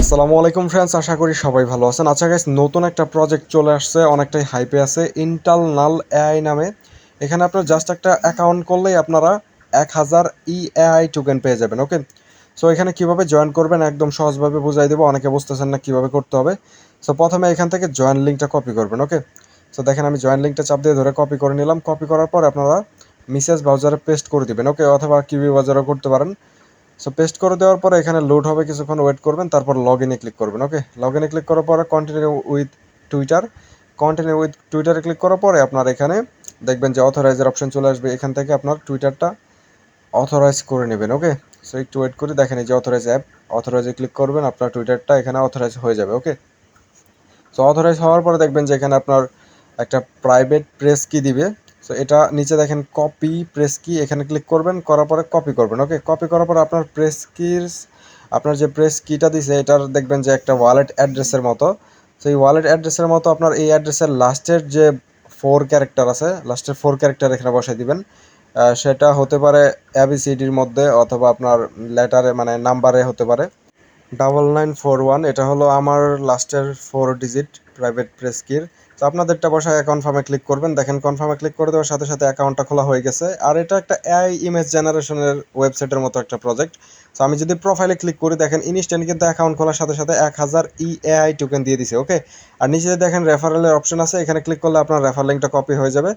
আসসালামু আলাইকুম ফ্রেন্ডস, আশা করি সবাই ভালো আছেন। আচ্ছা গাইস, নতুন একটা প্রজেক্ট চলে আসছে, অনেকটাই হাইপে আছে, ইন্টারনাল এআই নামে। এখানে আপনার জাস্ট একটা অ্যাকাউন্ট করলেই আপনারা 1000 এআই টোকেন পেয়ে যাবেন। ওকে, সো এখানে কিভাবে জয়েন করবেন একদম সহজভাবে বুঝাই দেবো, অনেকে বুঝতেছেন না কিভাবে করতে হবে। সো প্রথমে এখান থেকে জয়েন লিঙ্কটা কপি করবেন। ওকে, সো দেখেন আমি জয়েন লিঙ্কটা চাপ দিয়ে ধরে কপি করে নিলাম। কপি করার পর আপনারা মিসেস ব্রাউজারে পেস্ট করে দিবেন। ওকে, অথবা কিউবি ব্রাউজারও করতে পারেন। সো পেস্ট করে দেওয়ার পরে এখানে লোড হবে, কিছুক্ষণ ওয়েট করবেন, তারপর লগ ইনে ক্লিক করবেন। ওকে, লগ ইনে ক্লিক করার পরে continue with Twitter, continue with টুইটারে ক্লিক করার পরে আপনার এখানে দেখবেন যে অথরাইজের অপশন চলে আসবে। এখান থেকে আপনার টুইটারটা অথরাইজ করে নেবেন। ওকে, সো একটু ওয়েট করে দেখেন এই যে অথরাইজ অ্যাপ, অথরাইজে ক্লিক করবেন, আপনার টুইটারটা এখানে অথরাইজ হয়ে যাবে। ওকে, সো অথরাইজ হওয়ার পরে দেখবেন যে এখানে আপনার একটা প্রাইভেট প্রেস কি দিবে। সো এটা নিচে দেখেন কপি প্রেস কি, এখানে ক্লিক করবেন, করার পরে কপি করবেন। ওকে, কপি করার পরে আপনার প্রেস কির, আপনার যে প্রেস কিটা দিছে এটার দেখবেন যে একটা ওয়ালেট অ্যাড্রেসের মতো। সেই ওয়ালেট অ্যাড্রেসের মতো আপনার এই অ্যাড্রেসের লাস্টের যে 4 ক্যারেক্টার আছে, লাস্টের 4 ক্যারেক্টার এখানে বসাই দিবেন। সেটা হতে পারে এবিসিডির মধ্যে, অথবা আপনার লেটারে মানে নাম্বারে হতে পারে। 9941 এটা হলো আমার লাস্টের 4 ডিজিট প্রাইভেট প্রেস কির। তো আপনাদেরটা বসায় কনফার্মে ক্লিক করবেন। দেখেন কনফার্মে ক্লিক করে দেওয়ার সাথে সাথে অ্যাকাউন্টটা খোলা হয়ে গেছে। আর এটা একটা এআই ইমেজ জেনারেশনের ওয়েবসাইটের মতো একটা প্রজেক্ট। তো আমি যদি প্রোফাইলে ক্লিক করি দেখেন ইনস্ট্যান্ট কিন্তু অ্যাকাউন্ট খোলার সাথে সাথে 1000 এআই টোকেন দিয়ে দিছে। ওকে, আর নিচে দেখেন রেফারেলের অপশন আছে, এখানে ক্লিক করলে আপনার রেফার লিঙ্কটা কপি হয়ে যাবে।